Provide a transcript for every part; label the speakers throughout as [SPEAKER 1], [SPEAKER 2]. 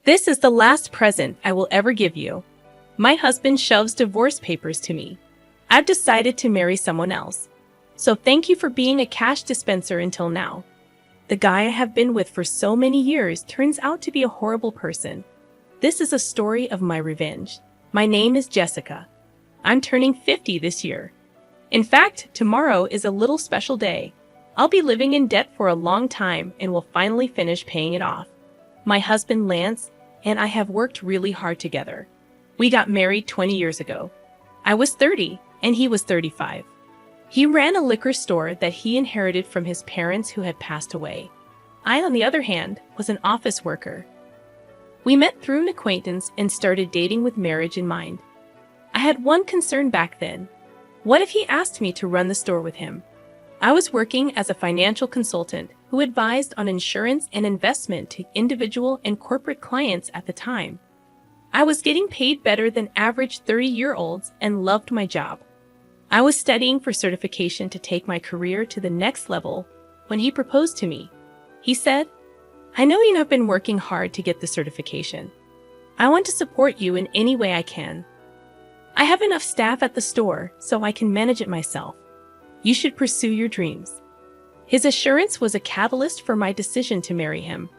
[SPEAKER 1] This is the last present I will ever give you. My husband shoves divorce papers to me. I've decided to marry someone else. So thank you for being a cash dispenser until now. The guy I have been with for so many years turns out to be a horrible person. This is a story of my revenge. My name is Jessica. I'm turning 50 this year. In fact, tomorrow is a little special day. I'll be living in debt for a long time and will finally finish paying it off. My husband Lance and I have worked really hard together. We got married 20 years ago. I was 30 and he was 35. He ran a liquor store that he inherited from his parents who had passed away. I, on the other hand, was an office worker. We met through an acquaintance and started dating with marriage in mind. I had one concern back then. What if he asked me to run the store with him? I was working as a financial consultant who advised on insurance and investment to individual and corporate clients at the time. I was getting paid better than average 30-year-olds and loved my job. I was studying for certification to take my career to the next level when he proposed to me. He said, "I know you have been working hard to get the certification. I want to support you in any way I can. I have enough staff at the store so I can manage it myself. You should pursue your dreams." His assurance was a catalyst for my decision to marry him.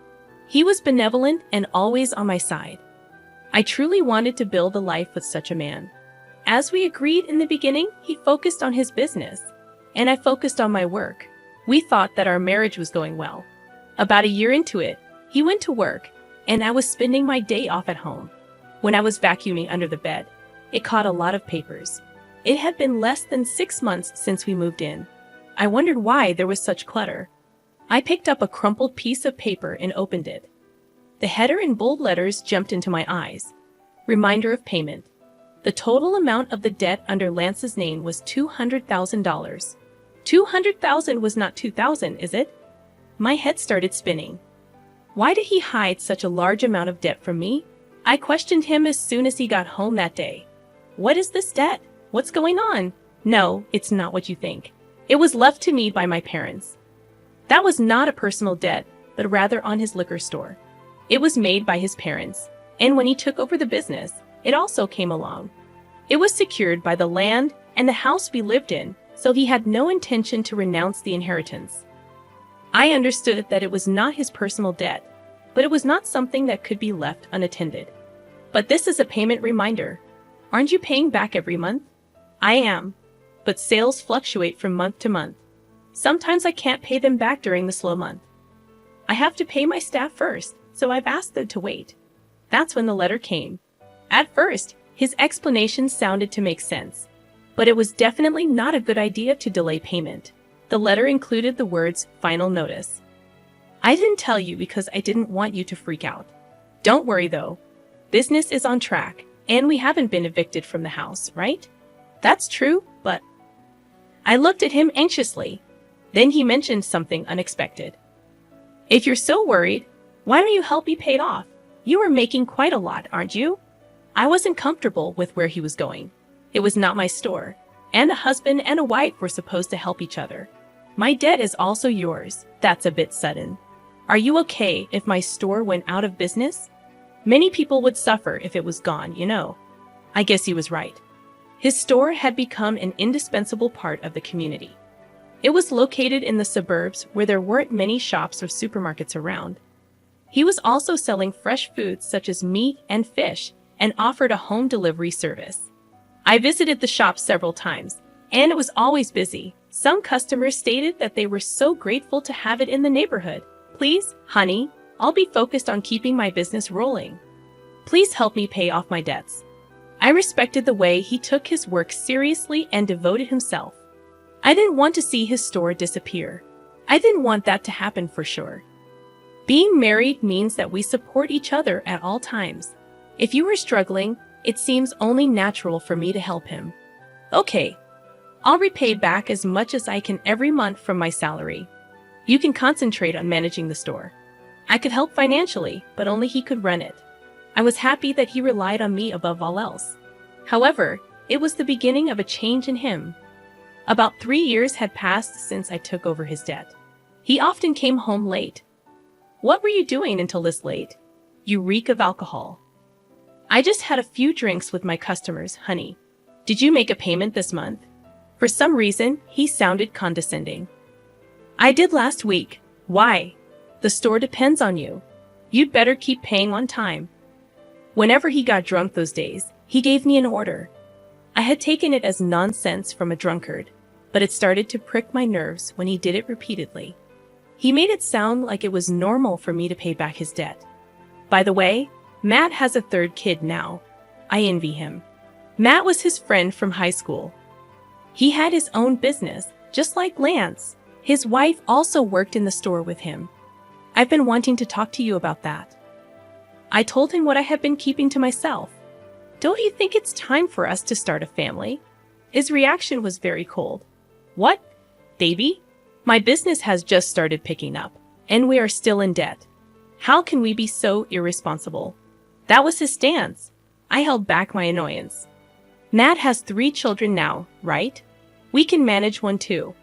[SPEAKER 1] He was benevolent and always on my side. I truly wanted to build a life with such a man. As we agreed in the beginning, he focused on his business, and I focused on my work. We thought that our marriage was going well. About a year into it, he went to work, and I was spending my day off at home. When I was vacuuming under the bed, it caught a lot of papers. It had been less than 6 months since we moved in. I wondered why there was such clutter. I picked up a crumpled piece of paper and opened it. The header in bold letters jumped into my eyes. Reminder of payment. The total amount of the debt under Lance's name was $200,000. $200,000 was not $2,000, is it? My head started spinning. Why did he hide such a large amount of debt from me? I questioned him as soon as he got home that day. "What is this debt? What's going on?" "No, it's not what you think. It was left to me by my parents." That was not a personal debt, but rather on his liquor store. It was made by his parents, and when he took over the business, it also came along. It was secured by the land and the house we lived in, so he had no intention to renounce the inheritance. I understood that it was not his personal debt, but it was not something that could be left unattended. "But this is a payment reminder. Aren't you paying back every month?" "I am, but sales fluctuate from month to month. Sometimes I can't pay them back during the slow month. I have to pay my staff first, so I've asked them to wait." That's when the letter came. At first, his explanation sounded to make sense, but it was definitely not a good idea to delay payment. The letter included the words "final notice." "I didn't tell you because I didn't want you to freak out. Don't worry though. Business is on track, and we haven't been evicted from the house, right?" "That's true, but..." I looked at him anxiously. Then he mentioned something unexpected. "If you're so worried, why don't you help me pay it off? You are making quite a lot, aren't you?" I wasn't comfortable with where he was going. It was not my store, and a husband and a wife were supposed to help each other. "My debt is also yours. That's a bit sudden. Are you okay if my store went out of business? Many people would suffer if it was gone, you know." I guess he was right. His store had become an indispensable part of the community. It was located in the suburbs where there weren't many shops or supermarkets around. He was also selling fresh foods such as meat and fish, and offered a home delivery service. I visited the shop several times, and it was always busy. Some customers stated that they were so grateful to have it in the neighborhood. "Please, honey, I'll be focused on keeping my business rolling. Please help me pay off my debts." I respected the way he took his work seriously and devoted himself. I didn't want to see his store disappear. I didn't want that to happen for sure. Being married means that we support each other at all times. If you are struggling, it seems only natural for me to help him. "Okay, I'll repay back as much as I can every month from my salary. You can concentrate on managing the store." I could help financially, but only he could run it. I was happy that he relied on me above all else. However, it was the beginning of a change in him. About 3 years had passed since I took over his debt. He often came home late. "What were you doing until this late?" You reek of alcohol. I just had a few drinks with my customers, honey. Did you make a payment this month? For some reason, he sounded condescending. I did last week. Why? The store depends on you. You'd better keep paying on time. Whenever he got drunk those days, he gave me an order. I had taken it as nonsense from a drunkard, but it started to prick my nerves when he did it repeatedly. He made it sound like it was normal for me to pay back his debt. By the way, Matt has a third kid now. I envy him. Matt was his friend from high school. He had his own business, just like Lance. His wife also worked in the store with him. I've been wanting to talk to you about that. I told him what I had been keeping to myself. Don't you think it's time for us to start a family? His reaction was very cold. What? Davy? My business has just started picking up, and we are still in debt. How can we be so irresponsible? That was his stance. I held back my annoyance. Matt has 3 children now, right? We can manage one too.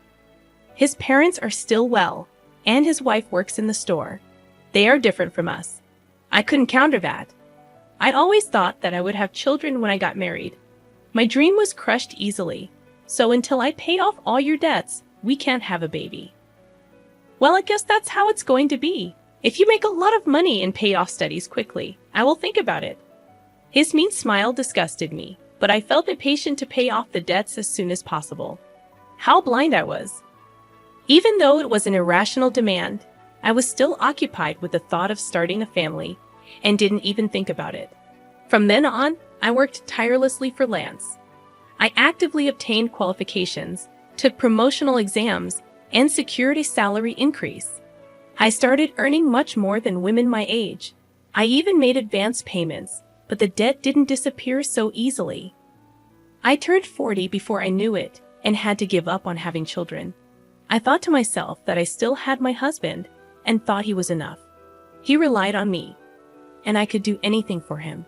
[SPEAKER 1] His parents are still well, and his wife works in the store. They are different from us. I couldn't counter that. I'd always thought that I would have children when I got married. My dream was crushed easily, so until I paid off all your debts, we can't have a baby. Well, I guess that's how it's going to be. If you make a lot of money and pay off studies quickly, I will think about it. His mean smile disgusted me, but I felt impatient to pay off the debts as soon as possible. How blind I was. Even though it was an irrational demand, I was still occupied with the thought of starting a family and didn't even think about it. From then on, I worked tirelessly for Lance. I actively obtained qualifications, took promotional exams, and secured a salary increase. I started earning much more than women my age. I even made advance payments, but the debt didn't disappear so easily. I turned 40 before I knew it and had to give up on having children. I thought to myself that I still had my husband and thought he was enough. He relied on me, and I could do anything for him.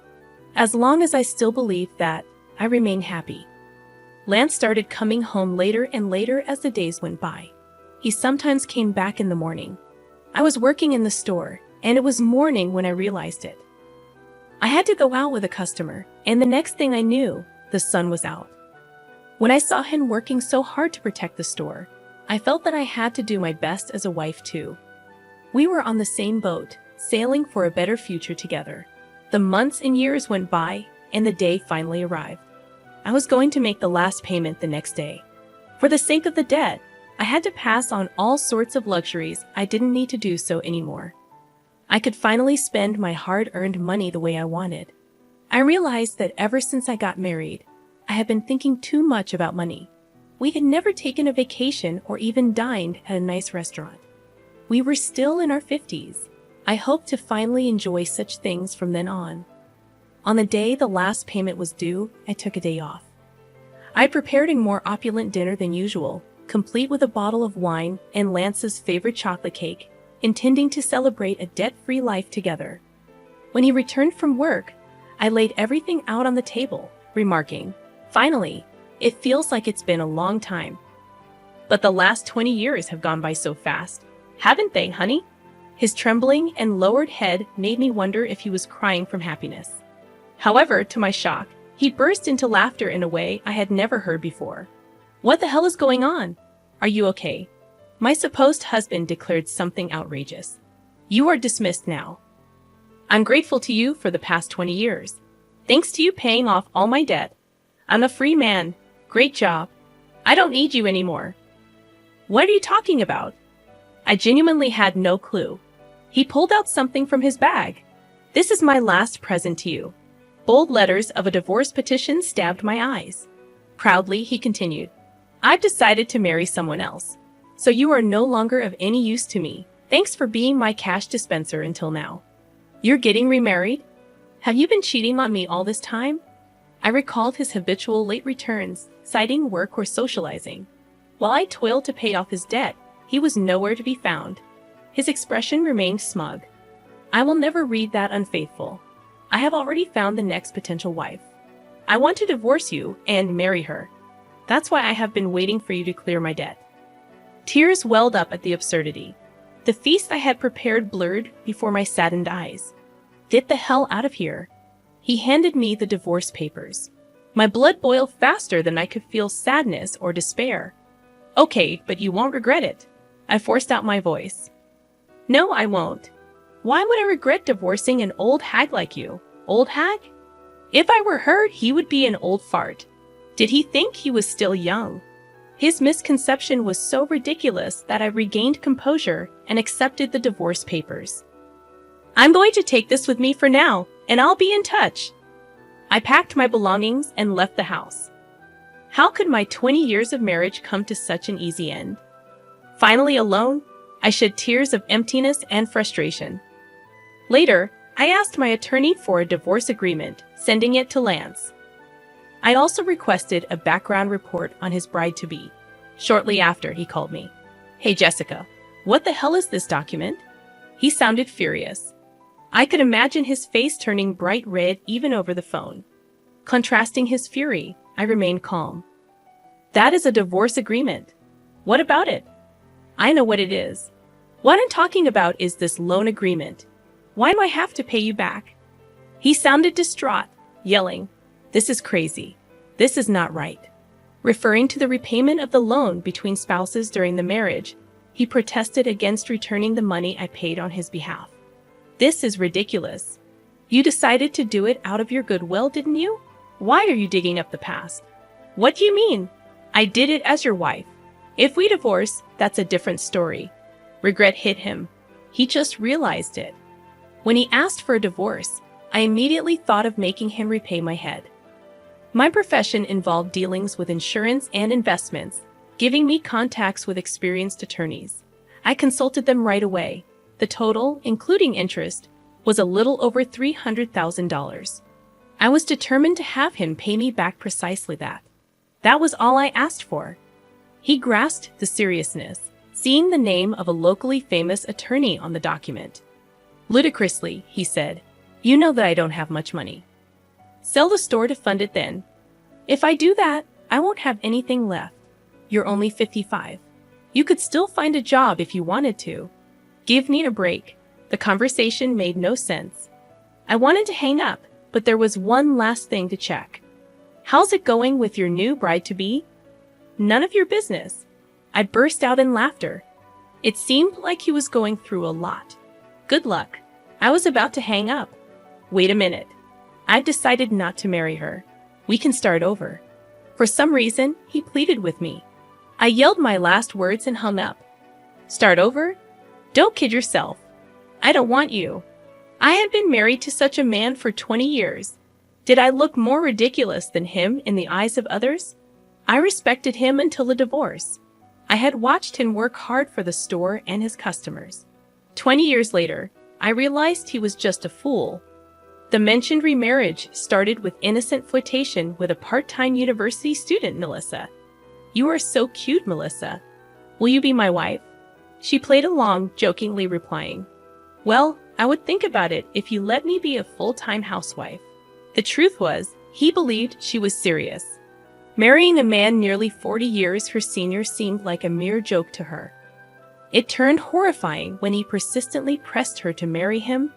[SPEAKER 1] As long as I still believed that, I remained happy. Lance started coming home later and later as the days went by. He sometimes came back in the morning. I was working in the store, and it was morning when I realized it. I had to go out with a customer, and the next thing I knew, the sun was out. When I saw him working so hard to protect the store, I felt that I had to do my best as a wife too. We were on the same boat, sailing for a better future together. The months and years went by, and the day finally arrived. I was going to make the last payment the next day. For the sake of the debt, I had to pass on all sorts of luxuries I didn't need to do so anymore. I could finally spend my hard-earned money the way I wanted. I realized that ever since I got married, I had been thinking too much about money. We had never taken a vacation or even dined at a nice restaurant. We were still in our 50s. I hoped to finally enjoy such things from then on. On the day the last payment was due, I took a day off. I prepared a more opulent dinner than usual, complete with a bottle of wine and Lance's favorite chocolate cake, intending to celebrate a debt-free life together. When he returned from work, I laid everything out on the table, remarking, "Finally, it feels like it's been a long time. But the last 20 years have gone by so fast, haven't they, honey?" His trembling and lowered head made me wonder if he was crying from happiness. However, to my shock, he burst into laughter in a way I had never heard before. "What the hell is going on? Are you okay?" My supposed husband declared something outrageous. "You are dismissed now. I'm grateful to you for the past 20 years. Thanks to you paying off all my debt, I'm a free man. Great job. I don't need you anymore." "What are you talking about?" I genuinely had no clue. He pulled out something from his bag. "This is my last present to you." Bold letters of a divorce petition stabbed my eyes. Proudly, he continued, "I've decided to marry someone else. So you are no longer of any use to me. Thanks for being my cash dispenser until now. You're getting remarried? Have you been cheating on me all this time?" I recalled his habitual late returns, citing work or socializing. While I toiled to pay off his debt, he was nowhere to be found. His expression remained smug. "I will never read that unfaithful. I have already found the next potential wife. I want to divorce you and marry her. That's why I have been waiting for you to clear my debt." Tears welled up at the absurdity. The feast I had prepared blurred before my saddened eyes. Get the hell out of here. He handed me the divorce papers. My blood boiled faster than I could feel sadness or despair. Okay, but you won't regret it. I forced out my voice. No, I won't. Why would I regret divorcing an old hag like you? Old hag? If I were her, he would be an old fart. Did he think he was still young? His misconception was so ridiculous that I regained composure and accepted the divorce papers. I'm going to take this with me for now, and I'll be in touch. I packed my belongings and left the house. How could my 20 years of marriage come to such an easy end? Finally alone, I shed tears of emptiness and frustration. Later, I asked my attorney for a divorce agreement, sending it to Lance. I also requested a background report on his bride-to-be. Shortly after, he called me. Hey, Jessica, what the hell is this document? He sounded furious. I could imagine his face turning bright red even over the phone. Contrasting his fury, I remained calm. That is a divorce agreement. What about it? I know what it is. What I'm talking about is this loan agreement. Why do I have to pay you back? He sounded distraught, yelling, This is crazy. This is not right. Referring to the repayment of the loan between spouses during the marriage, he protested against returning the money I paid on his behalf. This is ridiculous. You decided to do it out of your goodwill, didn't you? Why are you digging up the past? What do you mean? I did it as your wife. If we divorce, that's a different story. Regret hit him. He just realized it. When he asked for a divorce, I immediately thought of making him repay my head. My profession involved dealings with insurance and investments, giving me contacts with experienced attorneys. I consulted them right away. The total, including interest, was a little over $300,000. I was determined to have him pay me back precisely that. That was all I asked for. He grasped the seriousness, seeing the name of a locally famous attorney on the document. Ludicrously, he said, You know that I don't have much money. Sell the store to fund it then. If I do that, I won't have anything left. You're only 55. You could still find a job if you wanted to. Give me a break. The conversation made no sense. I wanted to hang up, but there was one last thing to check. How's it going with your new bride-to-be? None of your business. I burst out in laughter. It seemed like he was going through a lot. Good luck. I was about to hang up. Wait a minute. I've decided not to marry her. We can start over. For some reason, he pleaded with me. I yelled my last words and hung up. Start over? Don't kid yourself. I don't want you. I had been married to such a man for 20 years. Did I look more ridiculous than him in the eyes of others? I respected him until the divorce. I had watched him work hard for the store and his customers. 20 years later, I realized he was just a fool. The mentioned remarriage started with innocent flirtation with a part-time university student, Melissa. You are so cute, Melissa. Will you be my wife? She played along, jokingly replying, Well, I would think about it if you let me be a full-time housewife. The truth was, he believed she was serious. Marrying a man nearly 40 years her senior seemed like a mere joke to her. It turned horrifying when he persistently pressed her to marry him,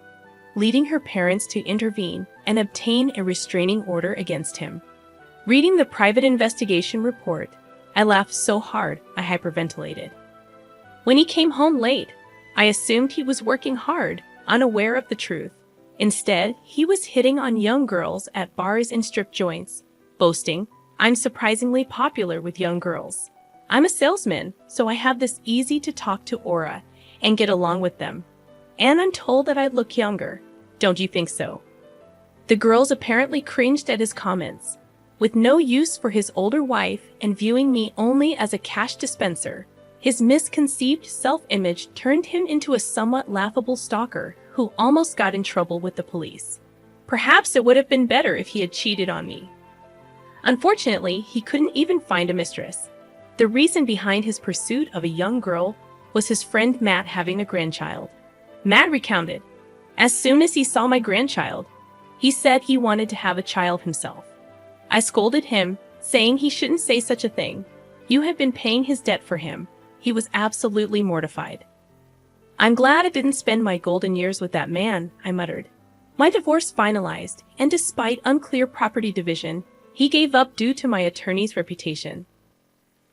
[SPEAKER 1] leading her parents to intervene and obtain a restraining order against him. Reading the private investigation report, I laughed so hard I hyperventilated. When he came home late, I assumed he was working hard, unaware of the truth. Instead, he was hitting on young girls at bars and strip joints, boasting, I'm surprisingly popular with young girls. I'm a salesman, so I have this easy-to-talk-to aura and get along with them. And I'm told that I look younger. Don't you think so? The girls apparently cringed at his comments. With no use for his older wife and viewing me only as a cash dispenser, his misconceived self-image turned him into a somewhat laughable stalker who almost got in trouble with the police. Perhaps it would have been better if he had cheated on me. Unfortunately, he couldn't even find a mistress. The reason behind his pursuit of a young girl was his friend Matt having a grandchild. Matt recounted, As soon as he saw my grandchild, he said he wanted to have a child himself. I scolded him, saying he shouldn't say such a thing. You have been paying his debt for him. He was absolutely mortified. I'm glad I didn't spend my golden years with that man, I muttered. My divorce finalized, and despite unclear property division, he gave up due to my attorney's reputation.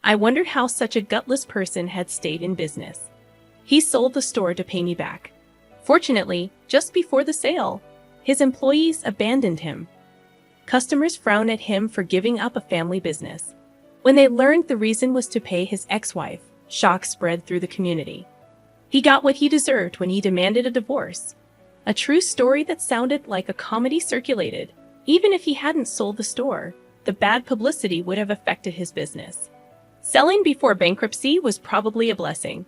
[SPEAKER 1] I wondered how such a gutless person had stayed in business. He sold the store to pay me back. Fortunately, just before the sale, his employees abandoned him. Customers frowned at him for giving up a family business. When they learned the reason was to pay his ex-wife, shock spread through the community. He got what he deserved when he demanded a divorce. A true story that sounded like a comedy circulated. Even if he hadn't sold the store, the bad publicity would have affected his business. Selling before bankruptcy was probably a blessing.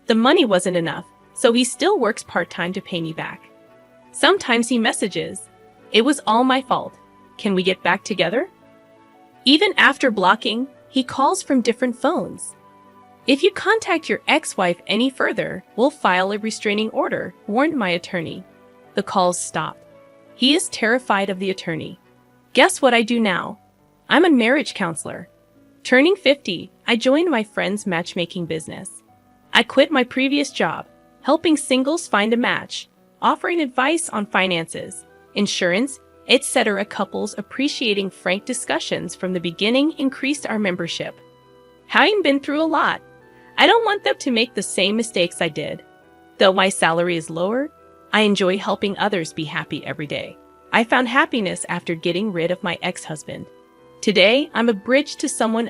[SPEAKER 1] The money wasn't enough, so he still works part-time to pay me back. Sometimes he messages, "It was all my fault. Can we get back together?" Even after blocking, he calls from different phones. "If you contact your ex-wife any further, we'll file a restraining order," warned my attorney. The calls stopped. He is terrified of the attorney. Guess what I do now? I'm a marriage counselor. Turning 50, I joined my friend's matchmaking business. I quit my previous job, helping singles find a match, offering advice on finances, insurance, etc. Couples appreciating frank discussions from the beginning increased our membership. Having been through a lot, I don't want them to make the same mistakes I did. Though my salary is lower, I enjoy helping others be happy every day. I found happiness after getting rid of my ex-husband. Today, I'm a bridge to someone else.